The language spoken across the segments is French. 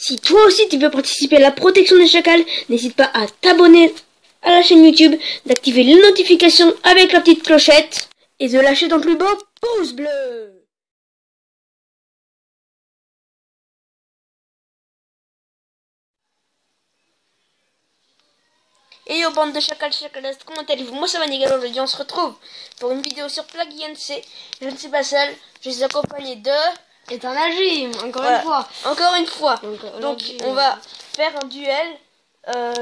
Si toi aussi tu veux participer à la protection des chacals, n'hésite pas à t'abonner à la chaîne YouTube, d'activer les notifications avec la petite clochette et de lâcher ton plus beau pouce bleu. Et yo bande de chacalesses, comment allez-vous? Moi ça va nickel, aujourd'hui on se retrouve pour une vidéo sur Plug INC. Je ne suis pas seul, je suis accompagné de... Et t'en as Jim, encore voilà, une fois. Encore une fois. Donc on va faire un duel.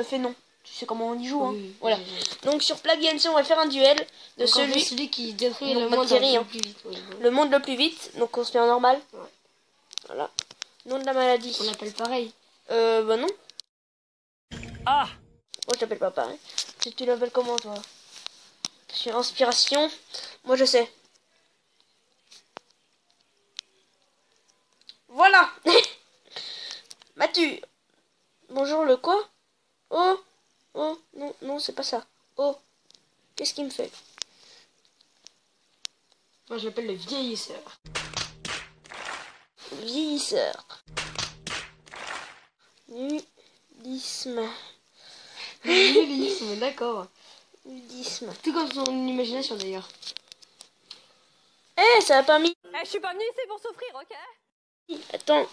Fais non. Tu sais comment on y joue, hein. Oui, voilà. Oui. Donc sur Plug INC, on va faire un duel de donc, celui qui détruit le monde le plus vite. Oui, le monde le plus vite. Donc on se met en normal. Ouais. Voilà. Nom de la maladie. On l'appelle pareil. Bah non. Ah! Moi je t'appelle pas pareil. Tu l'appelles comment toi? Je suis inspiration. Moi je sais. Voilà. Mathieu. Bonjour le quoi? Oh. Oh. Non, non, c'est pas ça. Oh. Qu'est-ce qu'il me fait? Moi je l'appelle le vieillisseur. Vieillisseur. Nudisme. Nudisme, d'accord. Nudisme. Tout comme son imagination d'ailleurs. Eh, ça a pas mis. Eh, je suis pas venue ici pour souffrir, ok? Attends.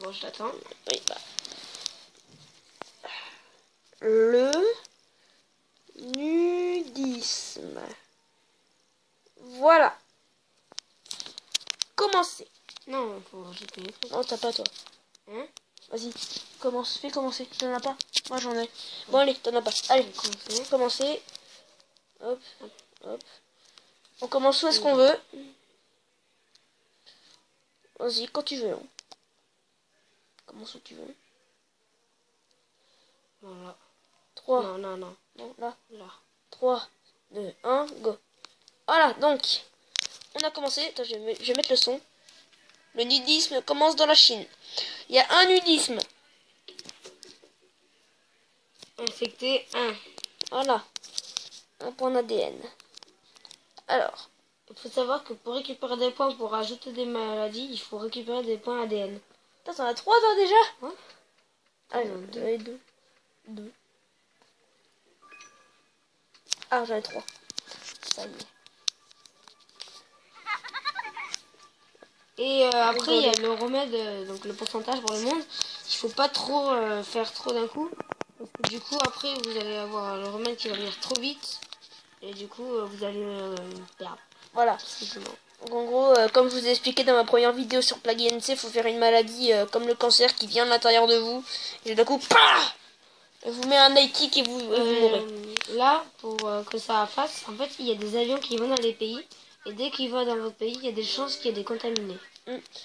Bon, je t'attends. Oui, bah. Le nudisme. Voilà. Commencez. Non, faut rajouter les trucs. Non, t'as pas toi. Hein? Vas-y, commence, fais commencer. T'en as pas? Moi j'en ai. Bon allez, t'en as pas. Allez, commencez. Hop, hop. On commence où est-ce qu'on veut. Vas-y, quand tu veux. Hein. Commence où tu veux. Voilà. 3. Non, non, non. Non, là. Là. 3, 2, 1, go. Voilà, donc. On a commencé. Attends, je vais mettre le son. Le nudisme commence dans la Chine. Il y a un nudisme. Infecté 1. Voilà. Un point d'ADN. Alors. Il faut savoir que pour récupérer des points pour ajouter des maladies, il faut récupérer des points ADN. Attends, t'en as 3 toi déjà? Ouais. Allez, 2 et 2. 2. Ah, j'en ai 3. Ça y est. Et après, il y a le remède, donc le pourcentage pour le monde. Il faut pas trop faire trop d'un coup. Parce que du coup, après, vous allez avoir le remède qui va venir trop vite. Et du coup, vous allez perdre. Voilà. Simplement. Donc en gros, comme je vous ai expliqué dans ma première vidéo sur Plug INC, il faut faire une maladie comme le cancer qui vient de l'intérieur de vous. Et d'un coup, PAH et vous met un night kick et vous mourrez. Là, pour que ça fasse, en fait, il y a des avions qui vont dans les pays. Et dès qu'ils vont dans votre pays, il y a des chances qu'il y ait des contaminés.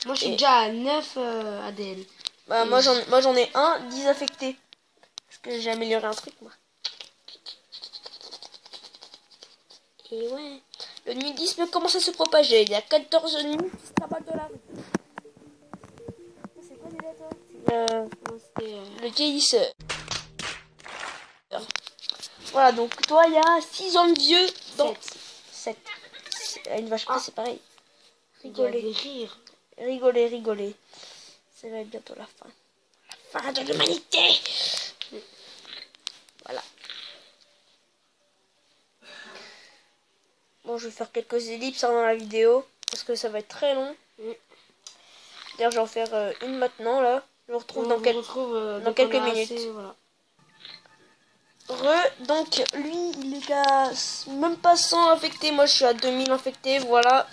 Moi, je suis déjà à 9 ADN. Bah, moi j'en ai un, 10 affectés. Parce que j'ai amélioré un truc, moi. Et ouais. Le nudisme commence à se propager. Il y a 14 nudes qui se rabattent de la rue. C'est quoi déjà toi? Le vieillisseur. Voilà, donc toi, il y a 6 ans de vieux dans... 7. Une vache près, c'est pareil. Rigoler. Il y a des rires. Rigoler, rigoler. Ça va être bientôt la fin. La fin de l'humanité. Voilà. Bon, je vais faire quelques ellipses dans la vidéo. Parce que ça va être très long. D'ailleurs, je vais en faire une maintenant, là. Je vous retrouve dans quelques minutes. Voilà. Donc, lui, il est à même pas 100 infectés. Moi, je suis à 2000 infectés. Voilà.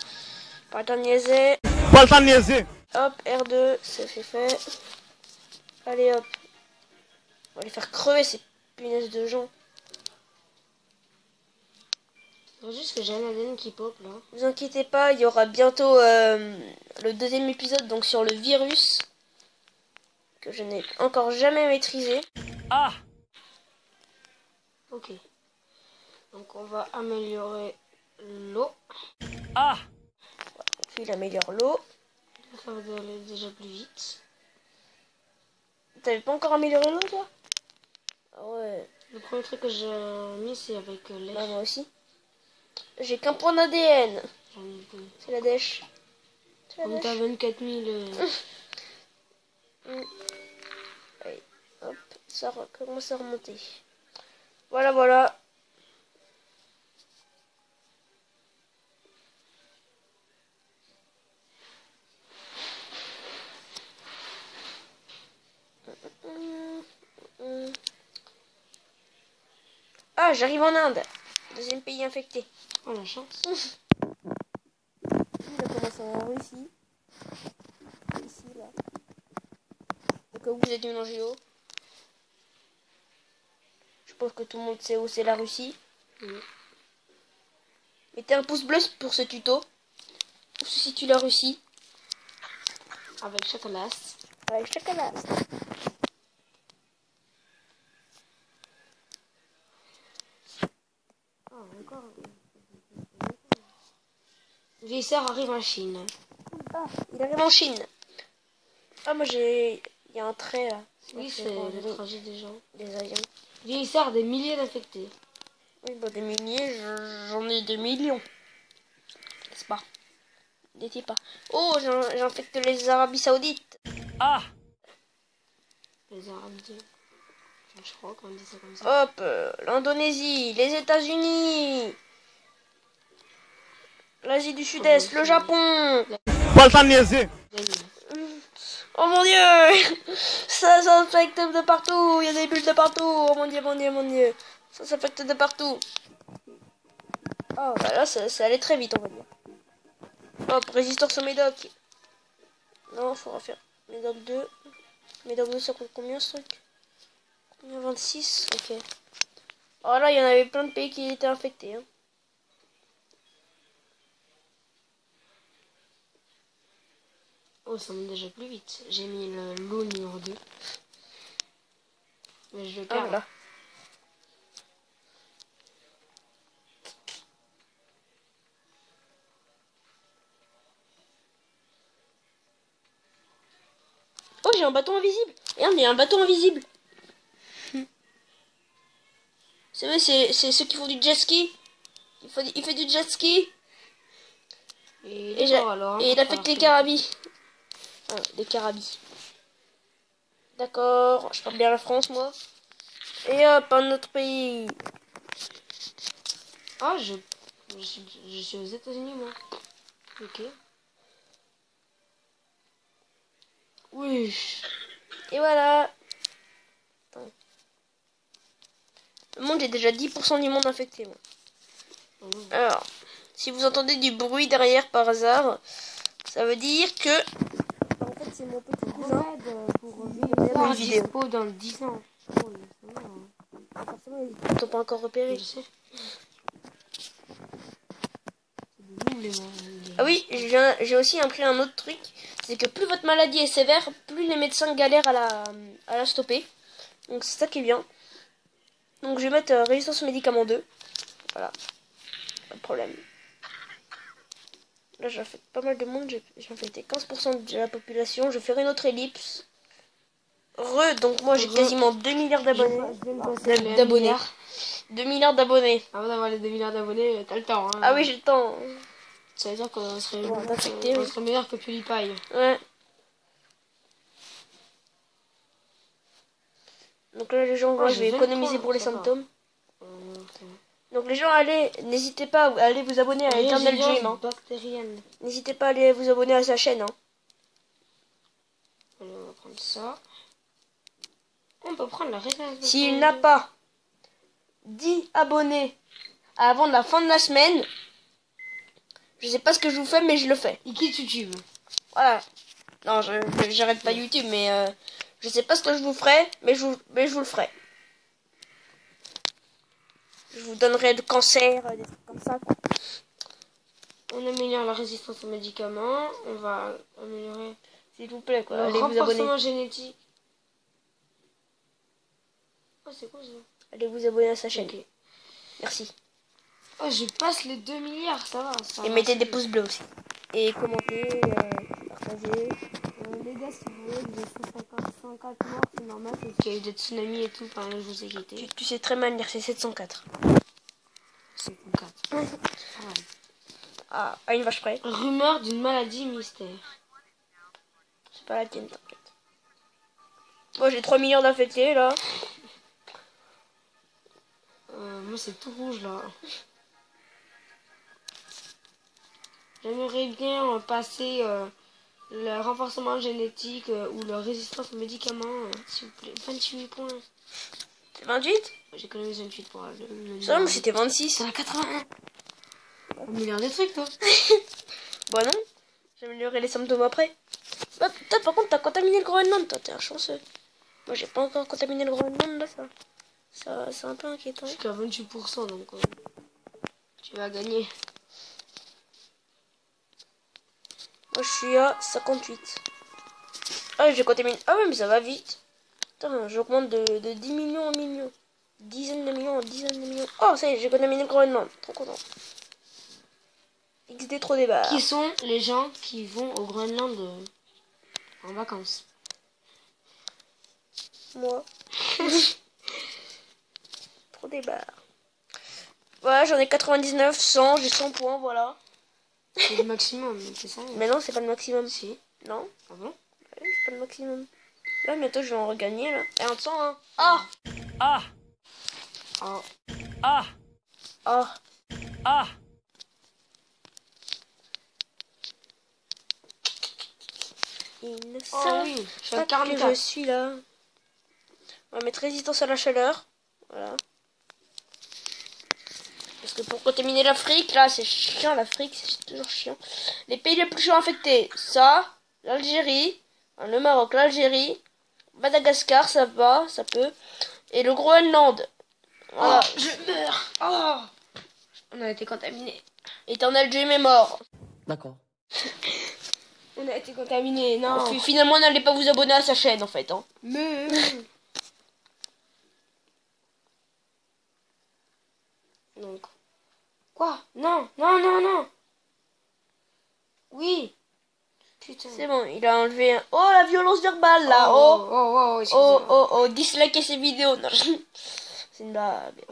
Pas de niaiser. Hop, R2, c'est fait. Allez, hop. On va les faire crever, ces punaises de gens. C'est juste que j'ai un ADN qui pop, là. Vous inquiétez pas, il y aura bientôt le deuxième épisode, donc sur le virus. Que je n'ai encore jamais maîtrisé. Ah! Ok. Donc on va améliorer l'eau. Ah! Puis il améliore l'eau. Ça va aller déjà plus vite. T'avais pas encore amélioré l'eau, toi? Ah ouais. Le premier truc que j'ai mis, c'est avec lait. Bah, moi aussi. J'ai qu'un point d'ADN. C'est la dèche. Comme t'as 24 000... commence à remonter. Voilà, voilà. Ah, j'arrive en Inde. Deuxième pays infecté. Oh la chance. Il a commencé en Russie. Ici, là. Au cas où vous êtes une en géo. Je pense que tout le monde sait où c'est la Russie. Oui. Mettez un pouce bleu pour ce tuto. Où se situe la Russie? Avec chocolat. Avec chocolat. Ah, encore. Vieillisseur arrive en Chine. Ah, il arrive en Chine. Ah, moi j'ai... Il y a un trait là. Oui, c'est le trajet des gens. Des avions. Vieillisseur, des milliers d'infectés. Oui, bah des milliers, j'en ai des millions. N'est-ce pas? N'était pas. Oh, j'infecte les Arabies Saoudites. Ah! Les Arabes. Je crois qu'on dit ça comme ça. Hop, l'Indonésie, les États-Unis, l'Asie du Sud-Est, le Japon. Oh mon dieu! Ça s'infecte de partout, il y a des bulles de partout. Oh mon dieu, mon dieu, mon dieu. Ça s'infecte de partout. Oh, bah là, ça allait très vite, on va dire. Hop, résistance au médoc. Non, faut refaire. Médoc 2. Médoc 2, ça coûte combien ce truc? Combien? 26? Ok. Oh là, il y en avait plein de pays qui étaient infectés. Hein. Oh, ça monte déjà plus vite. J'ai mis le lot numéro 2. Mais je le perds. Ah, voilà. Oh, j'ai un bâton invisible. Regarde, il y a un bâton invisible. C'est vrai, c'est ceux qui font du jet ski. Il fait du jet ski. Et il affecte les carabis. Ah, les carabis. D'accord, je parle bien la France, moi. Et hop, un autre pays. Ah, je suis aux États-Unis, moi. Ok. Oui. Et voilà. Attends. Le monde, j'ai déjà 10% du monde infecté, moi. Alors, si vous entendez du bruit derrière par hasard, ça veut dire que... En fait, c'est mon petit cousin pour vivre une vidéo. dispo dans 10 ans. Forcément, ils t'ont pas encore repéré. Je sais. Ah oui, j'ai aussi appris un autre truc. C'est que plus votre maladie est sévère, plus les médecins galèrent à la stopper. Donc c'est ça qui est bien. Donc je vais mettre résistance aux médicaments 2. Voilà. Pas de problème. Là j'ai fait pas mal de monde. J'ai infecté 15% de la population. Je ferai une autre ellipse. Donc moi j'ai quasiment 2 milliards d'abonnés. 2 milliards d'abonnés. Avant d'avoir les 2 milliards d'abonnés, t'as le temps. Hein. Ah oui, j'ai le temps. Ça veut dire qu'on serait, on serait meilleur que PewDiePie. Ouais. Donc là les gens, je vais économiser pour les symptômes. Donc les gens, n'hésitez pas à aller vous abonner à Eternal Dream. Hein. N'hésitez pas à aller vous abonner à sa chaîne. Hein. Allez, on va prendre ça. On peut prendre la réserve. S'il n'a pas 10 abonnés avant la fin de la semaine, je sais pas ce que je vous fais, mais je le fais. Il quitte YouTube. Voilà. Non, j'arrête pas YouTube, mais je sais pas ce que je vous ferai, mais je vous le ferai. Je vous donnerai le cancer, des trucs comme ça. Quoi. On améliore la résistance aux médicaments. On va améliorer, s'il vous plaît, quoi. Le allez vous abonner. Génétique. Oh, c'est quoi ça? Allez vous abonner à sa chaîne. Okay. Merci. Oh, je passe les 2 milliards, ça va. Et mettez des pouces bleus aussi. Et commentez, partagez. Les gars, si vous voulez, vous avez 104 morts, c'est normal. Parce qu'il y a eu des tsunamis et tout, par exemple, je vous ai quitté. Tu sais très mal lire, c'est 704. 704. Ah, à une vache près. Rumeur d'une maladie mystère. C'est pas la tienne, t'inquiète. Moi, j'ai 3 milliards d'infectés, là. moi c'est tout rouge là. J'aimerais bien passer le renforcement génétique ou la résistance aux médicaments, s'il vous plaît. 28 points. C'est 28? J'ai économisé 28 pour le Ça, mais c'était 26. T'en as 81. Un milliard de trucs, toi. Bah non. J'ai amélioré les symptômes après. Bah, toi, par contre, t'as contaminé le Groenland, toi, t'es un chanceux. Moi, j'ai pas encore contaminé le Groenland, là, ça c'est un peu inquiétant. Je suis qu'à 28%, donc tu vas gagner. Moi, je suis à 58. Ah, j'ai contaminé. Ah ouais, mais ça va vite. Putain, j'augmente de 10 millions en millions. Dizaines de millions en dizaines de millions. Oh, ça y est, j'ai contaminé le Groenland. Trop content. XD trop débat. Qui sont les gens qui vont au Groenland en vacances? Moi. Trop débat. Voilà, j'en ai 99, 100, j'ai 100 points, voilà. C'est le maximum, c'est ça? Mais non, c'est pas le maximum. Si. Non. Ah bon? Oui, c'est pas le maximum. Là, bientôt, je vais en regagner, là. Et en 100, hein. Ah. Ah. Ah. Ah. Ah. Ah. Ils ne Oh savent oui, je suis à pas que 44. je suis là. On va mettre résistance à la chaleur. Voilà. Parce que pour contaminer l'Afrique, là, c'est chiant, l'Afrique, c'est toujours chiant. Les pays les plus chauds infectés, ça, l'Algérie, le Maroc, l'Algérie, Madagascar, ça va, ça peut. Et le Groenland. Voilà. Oh, je meurs. Oh. On a été contaminés. Éternel Dieu est mort. D'accord. On a été contaminés, non. Puis finalement, n'allez pas vous abonner à sa chaîne, en fait. Hein. Mais... Donc... Quoi? Non, non, non, non. Oui. Putain. C'est bon, il a enlevé un... Oh, la violence verbale, là. Oh, Oh, oh, oh, excusez-moi. oh, dislikez ces vidéos. Non, c'est une blague.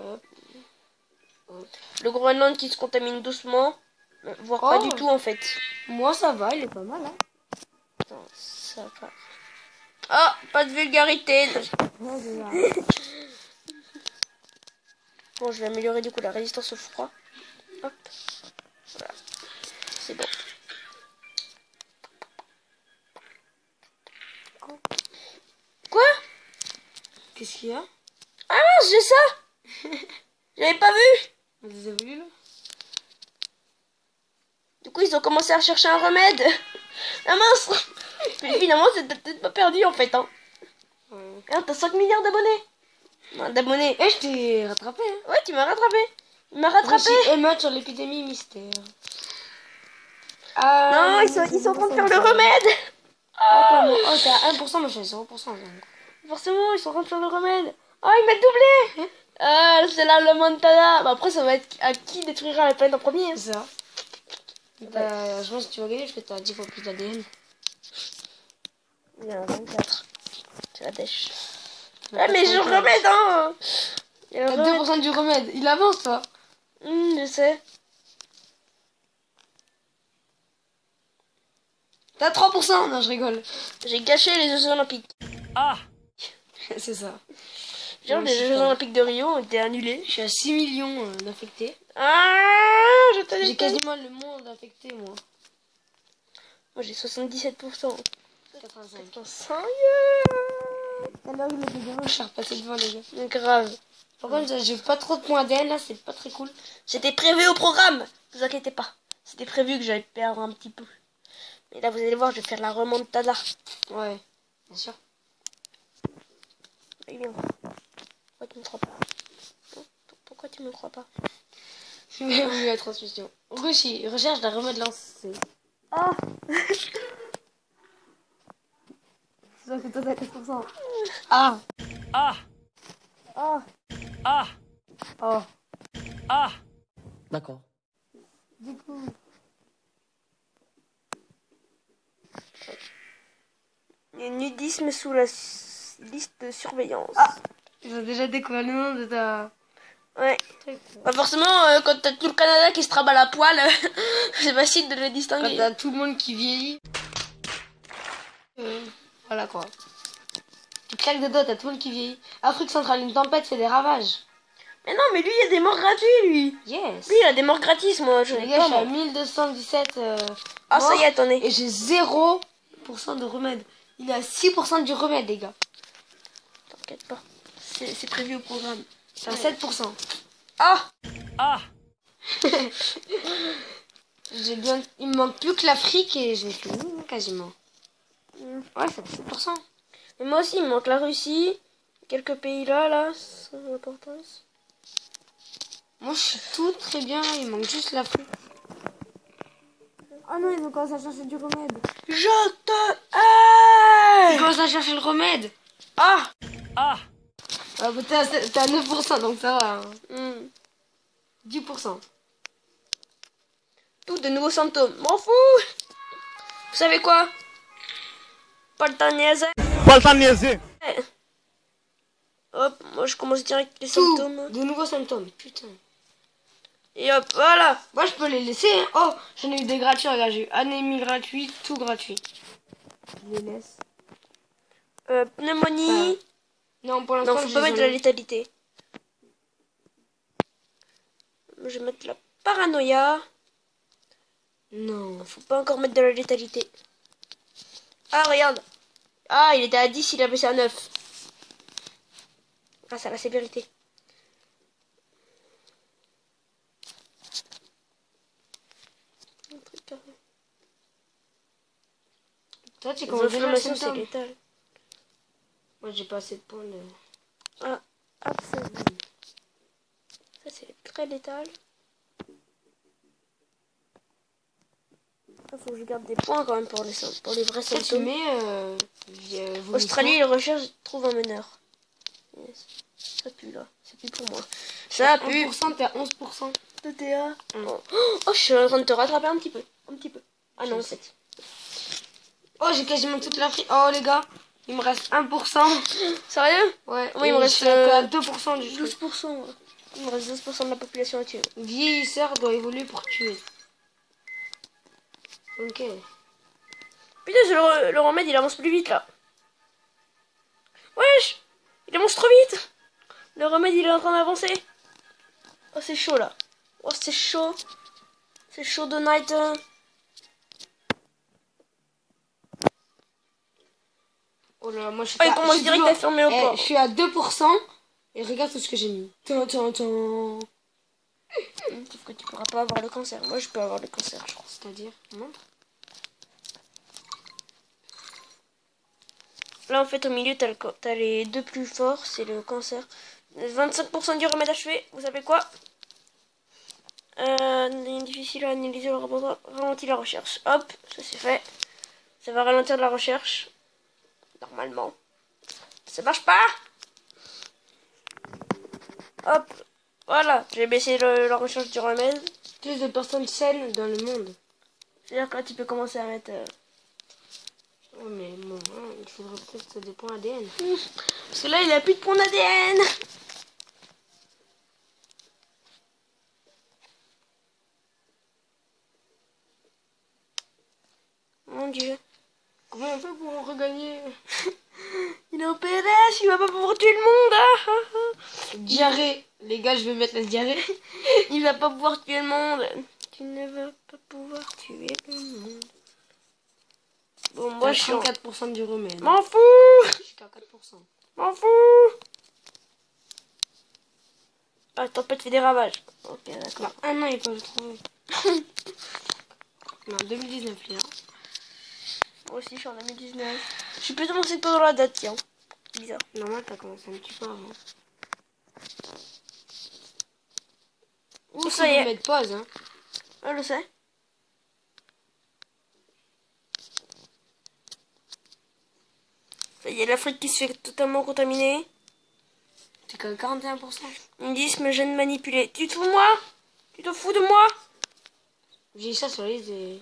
Le Groenland qui se contamine doucement. Voire pas Oh. du tout, en fait. Moi, ça va, il est pas mal, hein. Non, ça va. Ah, pas de vulgarité. Bon, je vais améliorer du coup la résistance au froid. Hop. Voilà. C'est bon. Quoi? Qu'est-ce qu'il y a? Ah mince, j'ai ça. J'avais pas vu. Vous les avez vus, là? Du coup, ils ont commencé à chercher un remède. Ah mince. Mais finalement, c'est peut-être pas perdu en fait. Hein. Ouais. Ah, t'as 5 milliards d'abonnés. Non, d'abonnés. Eh, je t'ai rattrapé, hein. Ouais, tu m'as rattrapé. Il m'a rattrapé. Émeute sur l'épidémie mystère. Non, ils sont en train de faire le remède. Oh, t'es à 1%, moi je suis à 0%. Donc. Forcément, ils sont en train de faire le remède. Oh, ils mettent doublé. C'est là le Montana. Bah, après, ça va être à qui détruira la planète en premier. Hein. C'est ça. Je pense que tu vas gagner parce que t'as 10 fois plus d'ADN. Il y en a 24. C'est la dèche. Ah, mais je remède, hein. T'as 2% du remède. Il avance, toi. Je sais. T'as 3%. Non, je rigole. J'ai gâché les Jeux Olympiques. Ah. C'est ça. Genre, les Jeux Olympiques de Rio ont été annulés. Je suis à 6 millions d'infectés. Ah, je te J'ai déteste. quasiment le monde infecté, moi. Moi, j'ai 77%. 85. Putain, sérieux? Alors, il était devant, je suis repassé devant, les gars. Grave. Par contre, j'ai pas trop de points d'ADN, là, c'est pas très cool. C'était prévu au programme. Ne vous inquiétez pas. C'était prévu que j'allais perdre un petit peu. Mais là, vous allez voir, je vais faire la remontada. Ouais, bien sûr. Oui, bien. Pourquoi tu me crois pas? Hein? Pourquoi tu me crois pas? Je vais oublier la transmission. Russie, recherche d'un remède lancé. Ah. C'est ça que toi t'as 4%. Ah. Ah. Ah. Ah. Oh. Ah. D'accord. Du coup. Il y a nudisme sous la liste de surveillance. Ah. Ils ont déjà découvert le nom de ta... Ouais. Bah forcément, quand t'as tout le Canada qui se traballe à poil, c'est facile de le Quand distinguer. t'as tout le monde qui vieillit. Voilà quoi. Tu claques des doigts, t'as tout le monde qui vieillit. Afrique centrale, une tempête fait des ravages. Mais non, mais lui, il y a des morts gratuits, lui. Yes. Lui, il a des morts gratis, moi. Je Les n'ai gars, pas, je suis à moi. 1217 Ah, ça y est, morts, attendez. et j'ai 0% de remède. Il est à 6% du remède, les gars. T'inquiète pas. C'est prévu au programme. C'est à 7%. Ah! Ah! J'ai bien... Il me manque plus que l'Afrique et j'ai fini quasiment. Ouais, ça fait 7%. Mais moi aussi, il me manque la Russie. Quelques pays là, sans importance. Moi, je suis tout très bien. Il me manque juste l'Afrique. Ah non, ils ont commencé à chercher du remède. Je te Ils hais! commencent à chercher le remède. Ah! Ah! Ah, bah, t'es à 9%, donc ça va. Hein. Hmm. 10%. Tout de nouveaux symptômes. M'en fous! Vous savez quoi? Pas le temps de niaiser. Pas le temps de niaiser. Hop, moi je commence direct les Tout. symptômes. De nouveaux symptômes. Putain. Et hop, voilà. Moi, je peux les laisser. Hein. Oh, j'en ai eu des gratuits. Regarde, j'ai eu anémie gratuite, tout gratuit. Je les laisse. Pneumonie. Non, pour l'instant, Non, faut je pas les mettre de la enlève. létalité. Je vais mettre la paranoïa. Non. Faut pas encore mettre de la létalité. Ah, regarde. Ah, il était à 10, il a baissé à 9. Grâce à la sévérité. Un truc carré. Toi, tu Les commences déjà le inflammations, c'est symptôme. létal. Moi, j'ai pas assez de points de... Ah, ça c'est très létal. Il faut que je garde des points quand même pour les vrais Ça, tu symptômes. mets... Australie, il recherche, trouve un meneur. Yes. Ça pue là, ça pue pour moi. Ça pue. 1%, t'es à 11%. TTA. Oh, je suis en train de te rattraper un petit peu. Un petit peu. Ah non, en fait. Oh, j'ai quasiment toute l'Afrique. Oh, les gars, il me reste 1%. Sérieux? Ouais, Moi, il me et reste je suis à 2% du truc. 12%. Ouais. Il me reste 12% de la population actuelle. Vieillisseur doit évoluer pour tuer. Ok. Putain, le remède, il avance plus vite là. Wesh! Il avance trop vite! Le remède, il est en train d'avancer. Oh, c'est chaud là. Oh, c'est chaud. C'est chaud de night. Oh là là, moi je suis Oh, il commence direct à fermer au port. Je suis à 2%. Et regarde tout ce que j'ai mis. Sauf que tu pourras pas avoir le cancer. Moi, je peux avoir le cancer, je crois. C'est-à-dire, montre. Là, en fait, au milieu, t'as les deux plus forts, c'est le cancer. 25% du remède achevé. Vous savez quoi? Difficile à analyser le rapport. Ralentit la recherche. Hop, ça c'est fait. Ça va ralentir de la recherche. Normalement. Ça marche pas. Hop. Voilà, j'ai baissé la recherche du remède. Plus de personnes saines dans le monde. C'est-à-dire que là, tu peux commencer à mettre... Oh, mais bon, hein, il faudrait peut-être des points ADN. Parce que là, il a plus de points d'ADN. Mon Dieu. Comment on fait pour en regagner? Il est en PLS, il va pas pouvoir tuer le monde. Diarrhée. Les gars, je vais mettre la diarrhée. Il va pas pouvoir tuer le monde. Tu ne vas pas pouvoir tuer le monde. Bon, moi, je suis 34% du remède. M'en fous. Je suis qu'à 4%. M'en fous. Ah, tempête fait des ravages. Ok, d'accord. Bah, un an, ils peuvent le trouver. Non, 2019, les gars. Moi aussi, je suis en 2019. Je suis plus avancée que toi dans la date, tiens. Bizarre. Normal, t'as commencé un petit peu avant. Ouh, ça y est. Mettre pause, hein. Je le sais. Il y a l'Afrique qui se fait totalement contaminer. T'es qu'à 41%. Ils disent mes gènes manipulés. Tu te fous de moi? Tu te fous de moi? J'ai ça sur les des...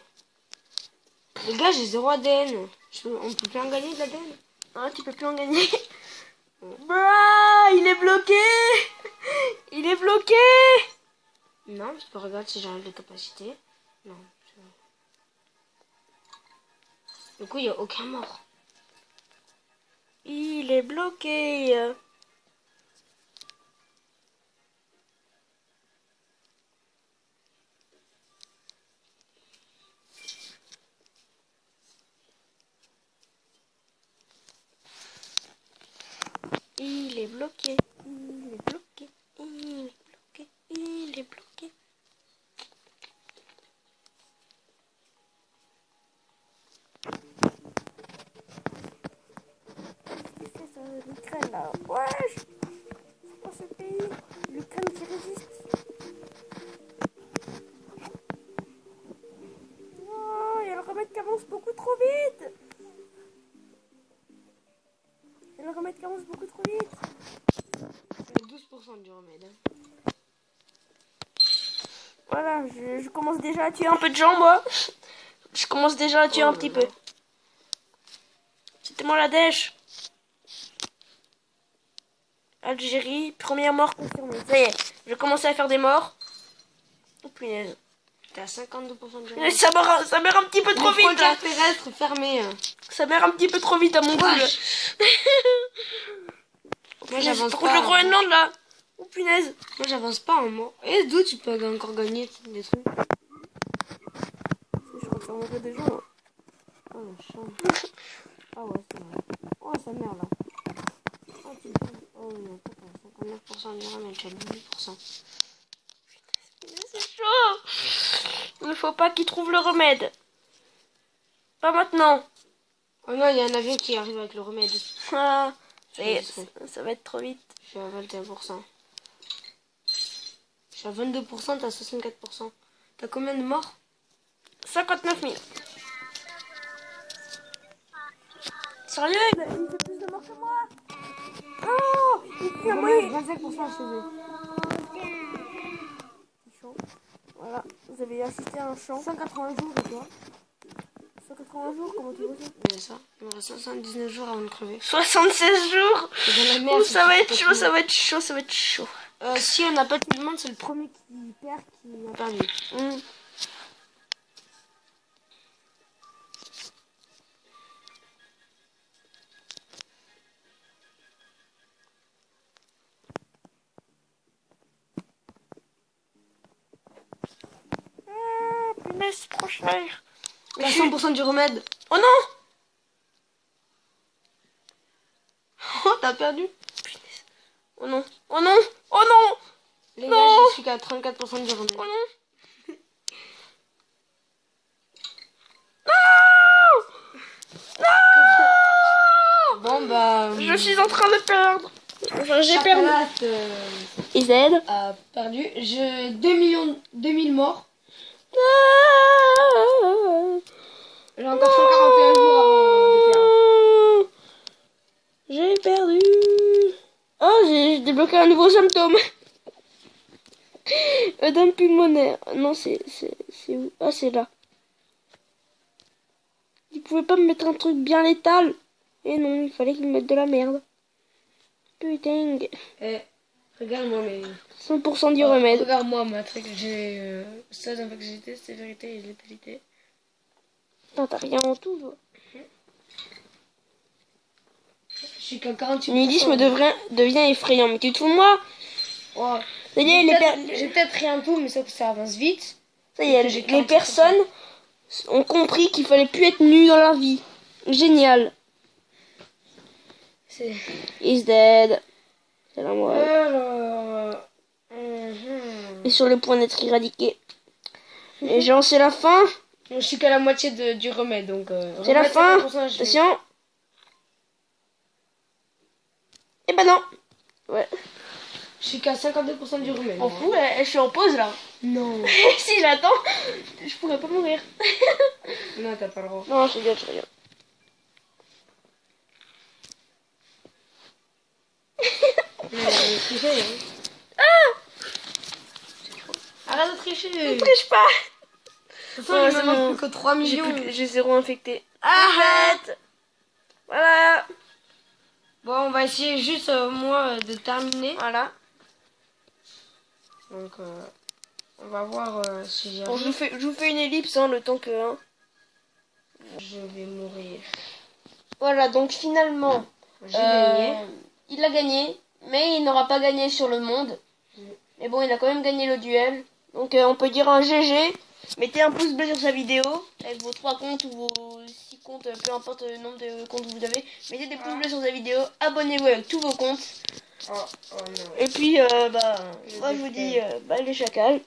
Les gars, j'ai 0 ADN. On peut plus en gagner de l'ADN. Ah, tu peux plus en gagner. Bra, il est bloqué. Il est bloqué. Non, je peux regarder si j'enlève les capacités. Non. Du coup, il n'y a aucun mort. Il est bloqué. Il est bloqué. Il est bloqué. Il est bloqué. Il est bloqué. Qu'est-ce que c'est ça, l'Ukraine là? Wesh! C'est quoi ce pays? L'Ukraine qui résiste. Oh, il y a le remède qui avance beaucoup trop vite. Il y a le remède qui avance beaucoup trop vite. 12% du remède. Voilà, je commence déjà à tuer un peu de gens, moi. Je commence déjà à tuer un petit peu. C'était moi la dèche. Algérie, première mort confirmée. Ça y est, je commence à faire des morts. Oh punaise. T'es à 52% du remède. Ça meurt un petit peu trop vite là. Terrestre fermé. Ça meurt un petit peu trop vite à mon goût là. Moi j'avance pas. Le Groenland là. Oh punaise. Moi j'avance pas en mort. Et d'où tu peux encore gagner des trucs. Je crois que ça mourrait des gens. Hein. Oh la chambre. Ah ouais c'est vrai. Oh ça meurt là. Oh tu oh non, pas 59% du remède, tu as 18%. C'est chaud. Il ne faut pas qu'ils trouvent le remède. Pas maintenant. Oh non, il y a un avion qui arrive avec le remède. Ah, ça va être trop vite. Je suis à 21%. Je suis à 22%, t'as 64%. T'as combien de morts? 59 000. Sérieux, il fait plus de morts que moi. Oh, il fait moi 25% chez eux. Voilà, vous avez assisté à un chant. 180 jours et toi? 180 jours, comment tu vois ça? Mais ça, il me reste 79 jours avant de crever. 76 jours. C'est dans la merde. Oh, ça va être chaud, ça va être chaud, ça va être chaud. Si on n'a pas tout le monde, c'est le premier qui perd qui a perdu. Punaise, c'est trop cher. Mais 100% du remède. Oh non. Oh, t'as perdu. Punaise. Oh non, oh non, oh non. Les non. gars, je suis qu'à 34% du remède. Oh non. Bon bah... Je suis en train de perdre. Enfin, j'ai perdu. IZ a perdu. J'ai 2000 morts. J'ai encore 141 jours avant de perdre. J'ai perdu. Oh, j'ai débloqué un nouveau symptôme. Œdème pulmonaire. Non, c'est où? Ah, c'est là. Ils pouvaient pas me mettre un truc bien létal. Et non, il fallait qu'ils me mettent de la merde. Putain. Eh, regarde-moi mais... 100% du remède. Regarde-moi ma truc, j'ai 16 infectiosité, sévérité et létalité. Putain, t'as rien en tout, toi. Je suis qu'à 48%. Nudisme devient effrayant. Mais tu te fous de moi? Oh. Ça y est, J'ai peut-être rien tout, mais sauf que ça avance vite. Ça y est, les personnes ont compris qu'il fallait plus être nu dans la vie. Génial. He's dead. C'est la moi. Et sur le point d'être éradiqué. Les gens, c'est la fin. Je suis qu'à la moitié du remède, donc... c'est la fin. Attention. Et ben non. Ouais. Je suis qu'à 52% du remède. On fout, je suis en pause là. Non. Si j'attends, je pourrais pas mourir. Non, t'as pas le droit. Non, je regarde. Arrête de tricher. Ne triche pas. De toute façon, il me manque plus que 3 millions. J'ai 0 infecté. Arrête. Voilà. Bon, on va essayer juste, moi, de terminer. Voilà. Donc, on va voir si j'y Bon, arrive. je vous fais une ellipse, hein, le temps que... Hein. Je vais mourir. Voilà, donc finalement... J'ai gagné. Il a gagné, mais il n'aura pas gagné sur le monde. Mais bon, il a quand même gagné le duel. Donc on peut dire un GG. Mettez un pouce bleu sur sa vidéo, avec vos 3 comptes ou vos 6 comptes, peu importe le nombre de comptes que vous avez. Mettez des pouces bleus sur sa vidéo, abonnez-vous avec tous vos comptes. Et puis, moi je vous dis, les chacals.